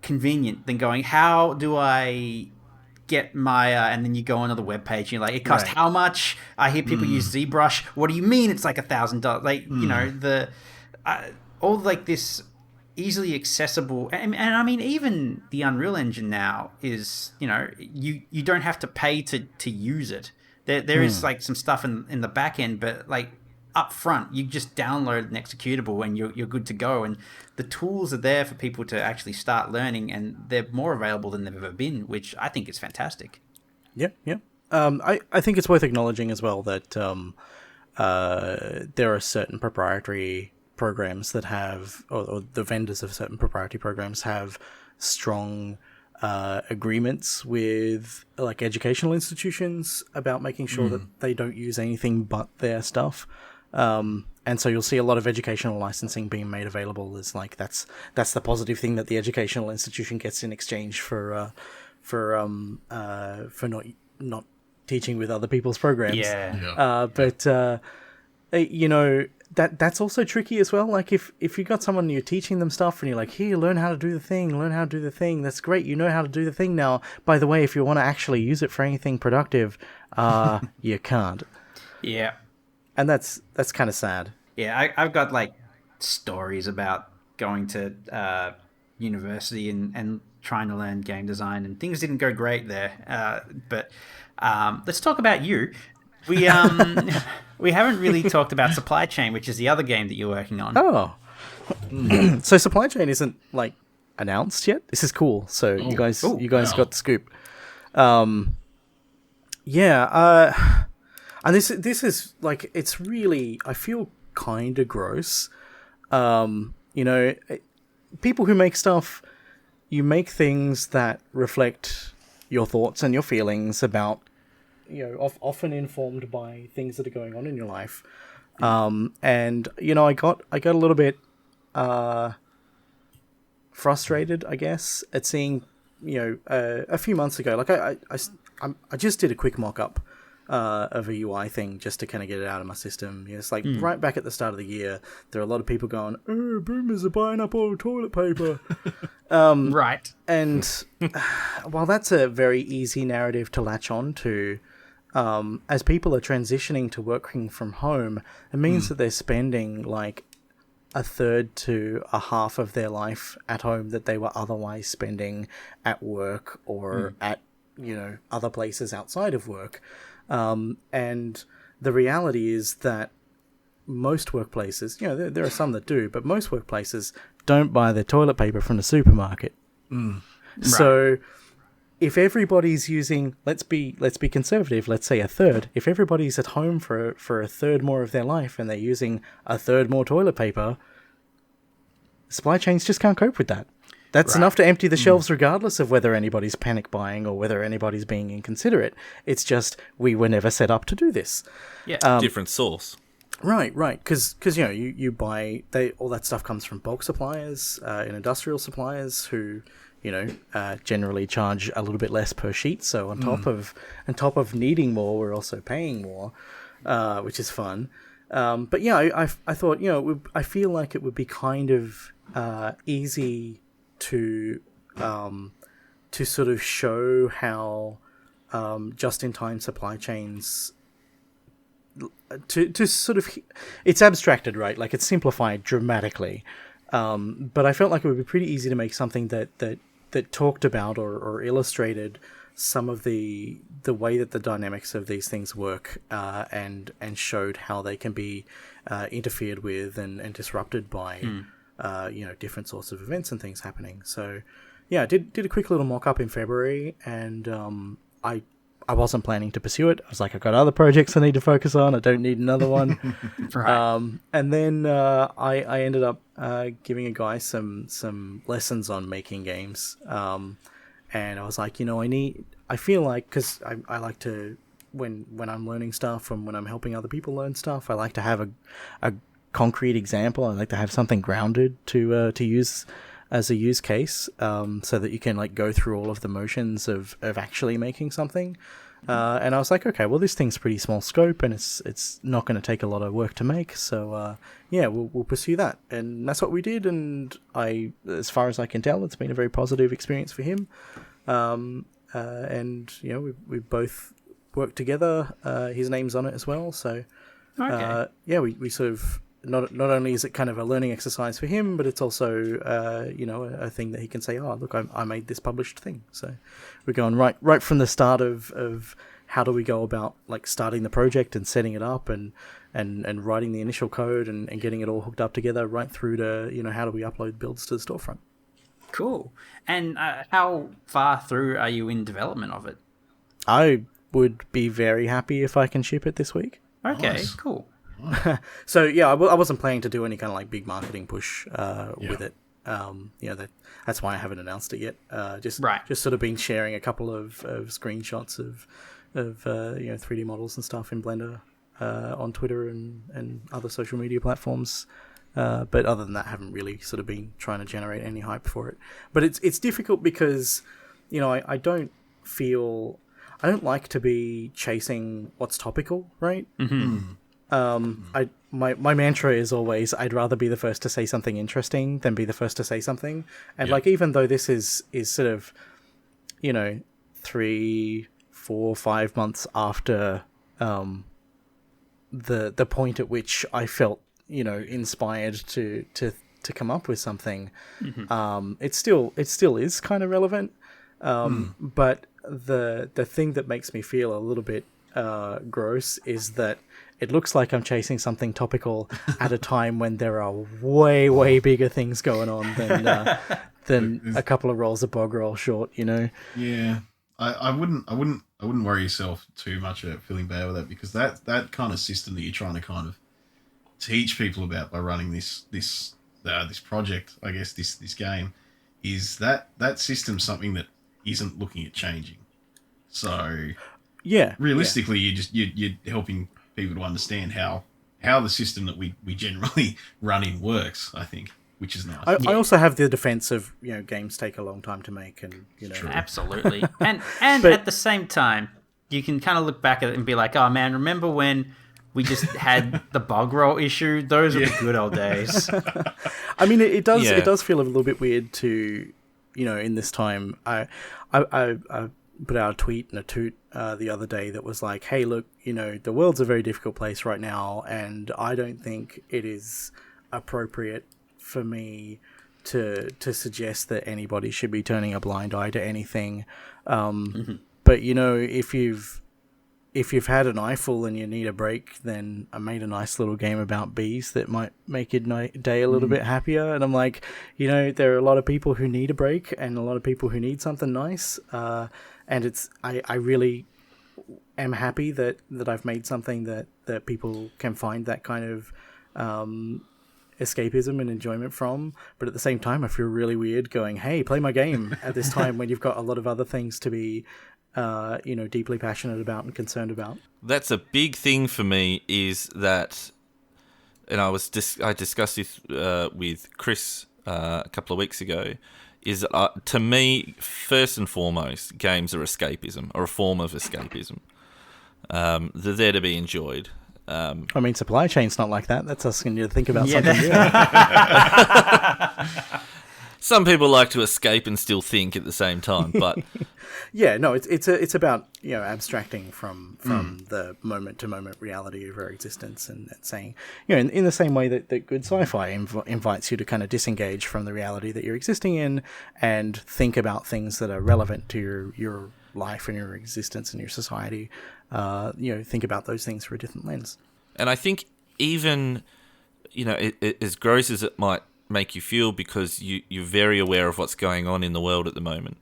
convenient than going, how do I get Maya? And then you go onto the webpage and you're like, it costs how much? I hear people use ZBrush. What do you mean it's like $1,000? Like, all like this easily accessible. And I mean, even the Unreal Engine now is, you don't have to pay to use it. There is like some stuff in the back end, but like, up front, you just download an executable and you're good to go. And the tools are there for people to actually start learning, and they're more available than they've ever been, which I think is fantastic.
Yeah. I think it's worth acknowledging as well that there are certain proprietary programs that have, or the vendors of certain proprietary programs have strong agreements with like educational institutions about making sure that they don't use anything but their stuff. And And so you'll see a lot of educational licensing being made available. Is like that's the positive thing that the educational institution gets in exchange for not teaching with other people's programs.
Yeah.
But you know, that's also tricky as well. Like if you got someone and you're teaching them stuff and you're like, here, learn how to do the thing. That's great. You know how to do the thing now. By the way, if you want to actually use it for anything productive, you can't.
Yeah.
And that's kind of sad.
Yeah, I've got like stories about going to university and trying to learn game design, and things didn't go great there. But let's talk about you. We we haven't really talked about Supply Chain, which is the other game that you're working on.
Oh, so Supply Chain isn't like announced yet. This is cool. So you guys got the scoop. Yeah. And this is like, it's really, I feel kind of gross. You know, people who make stuff, you make things that reflect your thoughts and your feelings about, you know, often informed by things that are going on in your life. And you know, I got a little bit frustrated, I guess, at seeing, you know, a few months ago, like I just did a quick mock-up of a UI thing just to kind of get it out of my system. You know, it's like right back at the start of the year, there are a lot of people going, "Oh, boomers are buying up all the toilet paper."
Right.
And while that's a very easy narrative to latch on to, as people are transitioning to working from home, it means that they're spending like a third to a half of their life at home that they were otherwise spending at work or at, you know, other places outside of work. And the reality is that most workplaces, you know, there are some that do, but most workplaces don't buy their toilet paper from the supermarket. So if everybody's using, let's be conservative, let's say a third. If everybody's at home for a third more of their life and they're using a third more toilet paper, supply chains just can't cope with that. That's enough to empty the shelves regardless of whether anybody's panic buying or whether anybody's being inconsiderate. It's just, we were never set up to do this.
Yeah.
Different source.
Right. Because you know, you buy, all that stuff comes from bulk suppliers and industrial suppliers who, you know, generally charge a little bit less per sheet. So on top of needing more, we're also paying more, which is fun. But yeah, I thought, you know, I feel like it would be kind of easy to sort of show how just-in-time supply chains to sort of, it's abstracted, right? Like it's simplified dramatically, but I felt like it would be pretty easy to make something that talked about or illustrated some of the way that the dynamics of these things work, and showed how they can be interfered with and disrupted by you know, different sorts of events and things happening. So yeah, I did a quick little mock-up in February, and I wasn't planning to pursue it. I was like, I've got other projects I need to focus on. I don't need another one.
Right.
And then I ended up giving a guy some lessons on making games. And I was like, you know, I feel like, because I like to, when I'm learning stuff and when I'm helping other people learn stuff, I like to have a concrete example. I like to have something grounded to use as a use case, so that you can like go through all of the motions of actually making something. And I was like, okay, well, this thing's pretty small scope and it's not going to take a lot of work to make. So yeah, we'll pursue that. And that's what we did. And as far as I can tell, it's been a very positive experience for him. And you know, we both worked together. His name's on it as well. So yeah, we sort of, not only is it kind of a learning exercise for him, but it's also you know, a thing that he can say, oh look, I made this published thing. So we're going right from the start of how do we go about like starting the project and setting it up and writing the initial code and getting it all hooked up together, right through to, you know, how do we upload builds to the storefront.
Cool. And how far through are you in development of it?
I would be very happy if I can ship it this week.
Okay,
Nice.
cool.
So yeah, I wasn't planning to do any kind of like big marketing push with it. You know, that's why I haven't announced it yet. Just sort of been sharing a couple of screenshots of you know, 3D models and stuff in Blender. on Twitter and other social media platforms. But other than that, I haven't really sort of been trying to generate any hype for it. But it's difficult because, I don't like to be chasing what's topical, right? My mantra is always, I'd rather be the first to say something interesting than be the first to say something. And even though this is sort of, 3, 4, 5 months after the point at which I felt inspired to come up with something, it still is kind of relevant. But the thing that makes me feel a little bit gross is that it looks like I'm chasing something topical at a time when there are way bigger things going on than a couple of rolls of bog roll short.
Yeah, I wouldn't worry yourself too much about feeling bad with that, because that kind of system that you're trying to kind of teach people about by running this project, I guess this game, is that system something that isn't looking at changing. So realistically, you're helping people to understand how the system that we generally run in works, I think, which is nice.
I also have the defense of games take a long time to make, and
absolutely, and but at the same time, you can kind of look back at it and be like, oh man, remember when we just had the bug roll issue? Those are the good old days.
I mean, it does feel a little bit weird to, in this time. I put out a tweet and a toot the other day that was like, hey, look, the world's a very difficult place right now, and I don't think it is appropriate for me to suggest that anybody should be turning a blind eye to anything. But if you've had an eyeful and you need a break, then I made a nice little game about bees that might make your day a little bit happier. And I'm like, there are a lot of people who need a break and a lot of people who need something nice. And I really am happy that I've made something that people can find that kind of escapism and enjoyment from. But at the same time, I feel really weird going, hey, play my game at this time when you've got a lot of other things to be deeply passionate about and concerned about. That's
a big thing for me, is that, and I discussed this with Chris a couple of weeks ago, is to me, first and foremost, games are escapism, or a form of escapism. They're there to be enjoyed.
I mean, supply chain's not like that. That's asking you to think about something new.
Some people like to escape and still think at the same time, but
it's about abstracting from the moment to moment reality of our existence and saying, in the same way that good sci-fi invites you to kind of disengage from the reality that you're existing in and think about things that are relevant to your life and your existence and your society. Think about those things through a different lens.
And I think even as gross as it might make you feel, because you're very aware of what's going on in the world at the moment,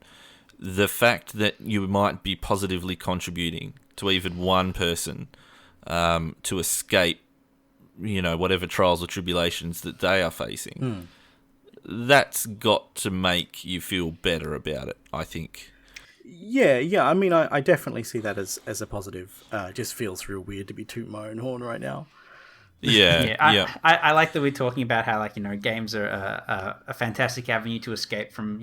the fact that you might be positively contributing to even one person to escape, whatever trials or tribulations that they are facing, that's got to make you feel better about it, I think.
Yeah. I mean, I definitely see that as a positive. It just feels real weird to be tooting my own horn right now.
I like that we're talking about how games are a fantastic avenue to escape from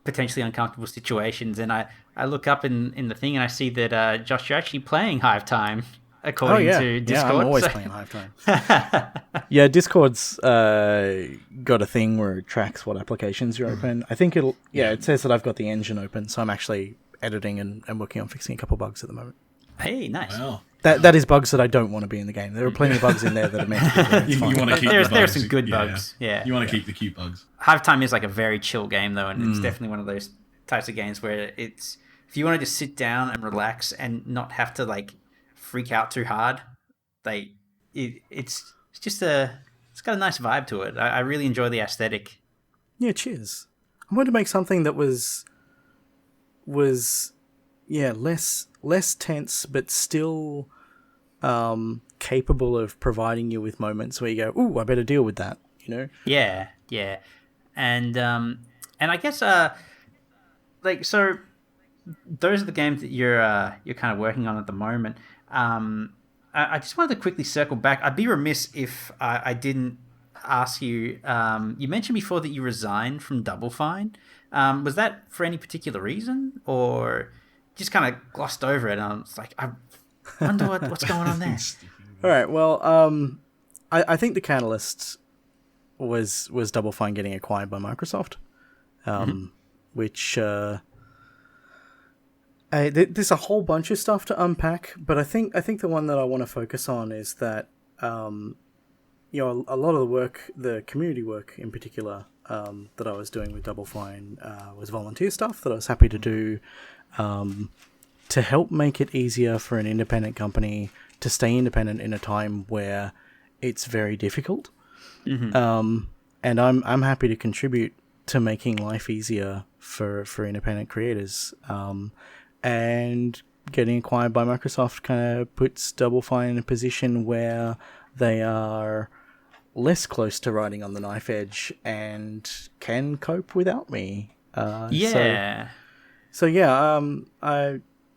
potentially uncomfortable situations, and I look up in the thing and I see that Josh, you're actually playing Hive Time according to Discord.
Yeah, I'm always playing Hive Time. Yeah, Discord's got a thing where it tracks what applications you open. I think it says that I've got the engine open, so I'm actually editing and working on fixing a couple bugs at the moment.
Hey, nice.
Wow.
That is bugs that I don't want to be in the game. There are plenty of bugs in there that are meant to be there.
You want to keep
there's some good bugs. Yeah.
You want to keep the cute bugs.
Hive Time is like a very chill game though, and it's definitely one of those types of games where it's, if you want to just sit down and relax and not have to freak out too hard, it's got a nice vibe to it. I really enjoy the aesthetic.
Yeah, cheers. I wanted to make something that was less tense, but still capable of providing you with moments where you go, "Ooh, I better deal with that."
Yeah, and I guess so those are the games that you're kind of working on at the moment. I just wanted to quickly circle back. I'd be remiss if I didn't ask you. You mentioned before that you resigned from Double Fine. Was that for any particular reason, or just kind of glossed over it? And I was like, I wonder what's going on there.
All right. Well, I think the catalyst was Double Fine getting acquired by Microsoft, which there's a whole bunch of stuff to unpack. But I think the one that I want to focus on is that a lot of the work, the community work in particular, that I was doing with Double Fine was volunteer stuff that I was happy to do to help make it easier for an independent company to stay independent in a time where it's very difficult. And I'm happy to contribute to making life easier for independent creators. And getting acquired by Microsoft kind of puts Double Fine in a position where they are less close to riding on the knife edge and can cope without me. So yeah,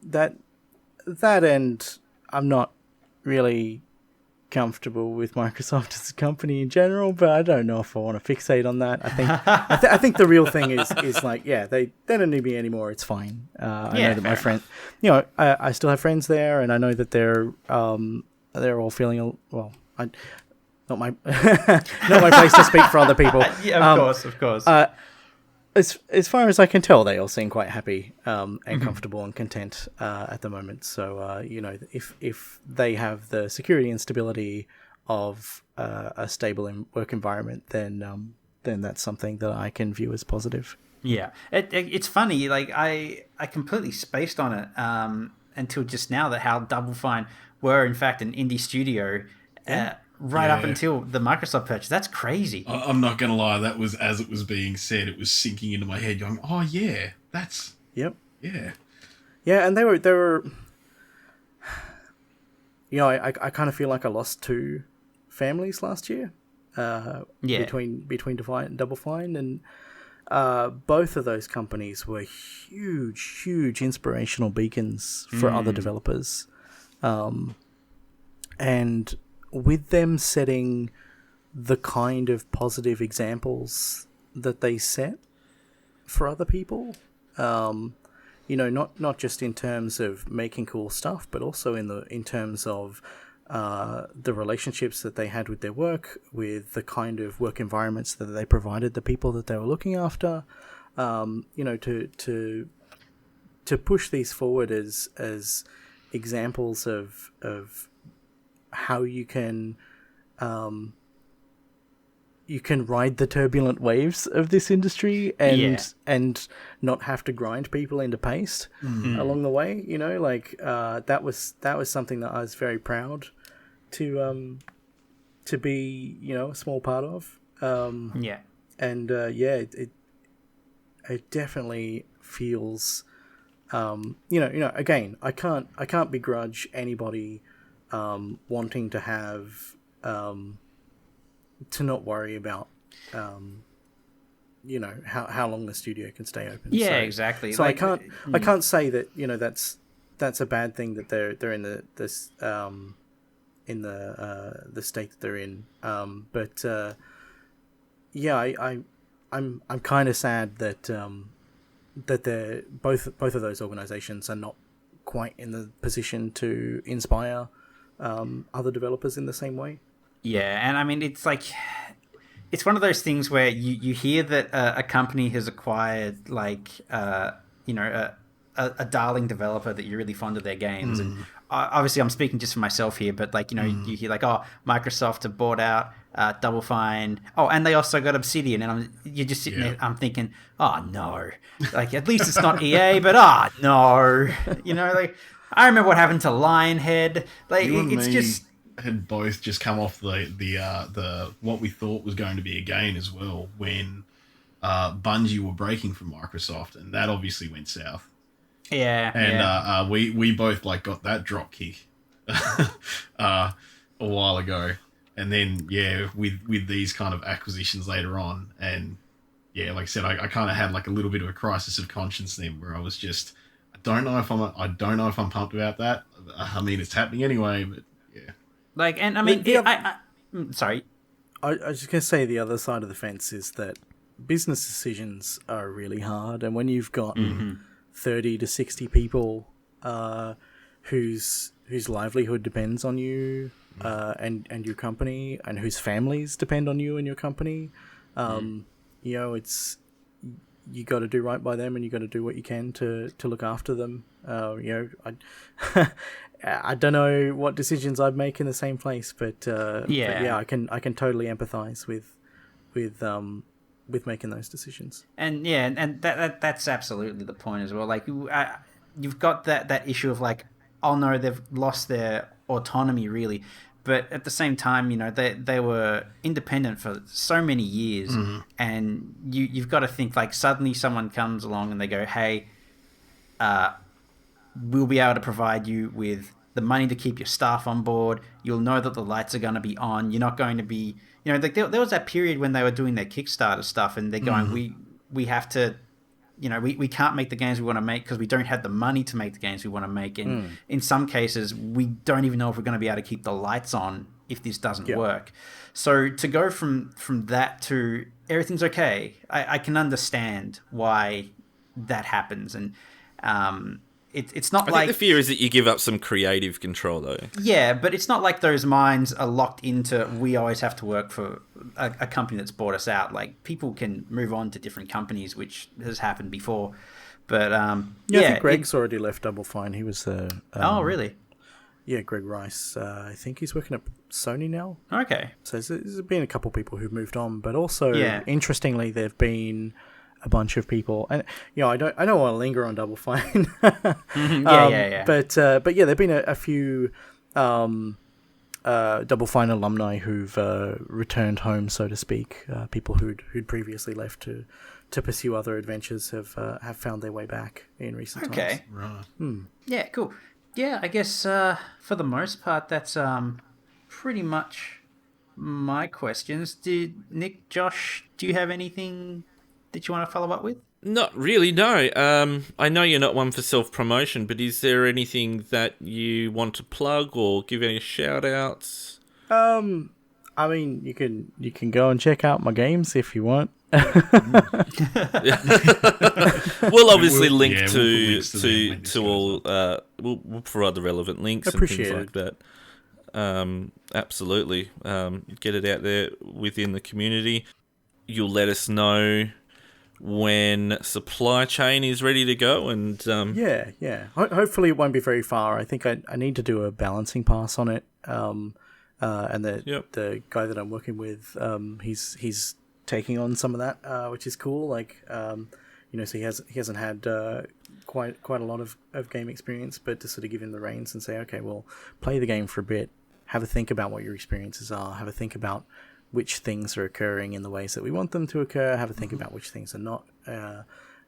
that end, I'm not really comfortable with Microsoft as a company in general, but I don't know if I want to fixate on that. I think I think the real thing is like, yeah, they don't need me anymore. It's fine. I know that my friend, I still have friends there, and I know that they're all feeling not my not my place to speak for other people.
Yeah, of course.
As far as I can tell, they all seem quite happy and comfortable and content at the moment. So, if they have the security and stability of a stable work environment, then that's something that I can view as positive.
Yeah, it's funny. Like I completely spaced on it until just now that how Double Fine were in fact an indie studio. Right up until the Microsoft purchase. That's crazy.
I'm not going to lie. That was, as it was being said, it was sinking into my head going, oh, yeah, that's...
Yep.
Yeah.
Yeah, and they were... I kind of feel like I lost two families last year. Between Double Fine, and both of those companies were huge inspirational beacons for other developers. And with them setting the kind of positive examples that they set for other people, not just in terms of making cool stuff, but also in terms of the relationships that they had with their work, with the kind of work environments that they provided the people that they were looking after, to push these forward as examples of how you can ride the turbulent waves of this industry and not have to grind people into paste along the way. That was something that I was very proud to be a small part of. It definitely feels again, I can't begrudge anybody wanting to have to not worry about how long the studio can stay open.
Exactly.
So I can't say that that's a bad thing that they're in the state that they're in. I'm kind of sad that they're both of those organizations are not quite in the position to inspire other developers in the same way.
Yeah, and I mean, it's like, it's one of those things where you hear that a company has acquired, like, a darling developer that you're really fond of their games. And obviously I'm speaking just for myself here, but like, you hear like, oh, Microsoft have bought out Double Fine. Oh, and they also got Obsidian. And you're just sitting there, I'm thinking, oh, no. Like, at least it's not EA, but no. Like, I remember what happened to Lionhead. Like, it's just...
had both just come off the what we thought was going to be a gain as well when Bungie were breaking from Microsoft, and that obviously went south. We both like got that drop kick a while ago, and then with these kind of acquisitions later on, and like I said, I kind of had like a little bit of a crisis of conscience then, where I was just I don't know if I'm pumped about that. I mean, it's happening anyway, but yeah.
Like, and I mean, sorry.
I was just going to say the other side of the fence is that business decisions are really hard. And when you've got 30 to 60 people whose livelihood depends on you and your company, and whose families depend on you and your company, you know, you got to do right by them, and you got to do what you can to look after them. You know, I don't know what decisions I'd make in the same place, but yeah, I can totally empathize with making those decisions.
And yeah, and that's absolutely the point as well. Like, you've got that issue of like, oh no, they've lost their autonomy really, but at the same time, you know, they were independent for so many years, and you've got to think like suddenly someone comes along and they go, hey, we'll be able to provide you with the money to keep your staff on board. You'll know that the lights are going to be on. You're not going to be, you know, like there was that period when they were doing their Kickstarter stuff, and they're going, we have to, you know, we can't make the games we want to make because we don't have the money to make the games we want to make. And in some cases, we don't even know if we're going to be able to keep the lights on if this doesn't work. So to go from that to everything's okay, I can understand why that happens. And it's not
I think the fear is that you give up some creative control, though.
Yeah, but it's not like those minds are locked into, we always have to work for a company that's bought us out. Like, people can move on to different companies, which has happened before. But
I think Greg's already left Double Fine. He was
oh, really?
Yeah, Greg Rice. I think he's working at Sony now.
Okay.
So there's been a couple of people who've moved on, but also interestingly, there've been a bunch of people, and you know, I don't want to linger on Double Fine. But yeah, there've been a few Double Fine alumni who've returned home, so to speak. People who'd previously left to pursue other adventures have found their way back in recent times.
Okay,
Right.
Yeah, cool. Yeah, I guess for the most part, that's pretty much my questions. Nick, Josh, do you have anything that you want to follow up with?
Not really, no. I know you're not one for self-promotion, but is there anything that you want to plug or give any shout-outs?
I mean, you can go and check out my games if you want.
We'll obviously link to all. We'll provide the relevant links and things like that. Absolutely. Get it out there within the community. You'll let us know when supply chain is ready to go, and hopefully it won't be very far. I think I need to do a balancing pass on it, and the guy that I'm working with, he's taking on some of that, which is cool. Like, you know, so he hasn't had quite a lot of game experience, but to sort of give him the reins and say, okay, well, play the game for a bit, have a think about what your experiences are, have a think about which things are occurring in the ways that we want them to occur, have a think about which things are not,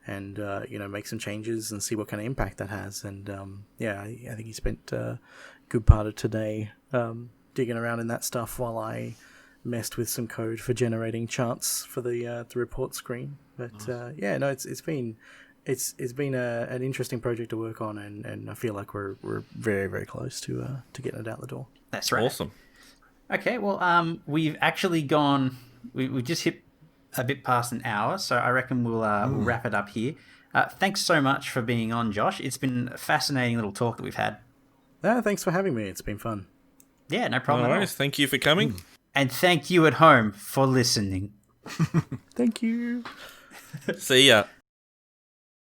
and you know, make some changes and see what kind of impact that has. And I think he spent a good part of today digging around in that stuff while I messed with some code for generating charts for the report screen. But it's been an interesting project to work on, and I feel like we're very, very close to getting it out the door.
That's right.
Awesome.
Okay, well, we've actually gone. We just hit a bit past an hour, so I reckon we'll wrap it up here. Thanks so much for being on, Josh. It's been a fascinating little talk that we've had.
Thanks for having me. It's been fun.
Yeah, no problem.
No
at all.
worries. Thank you for coming.
And thank you at home for listening.
Thank you.
See ya.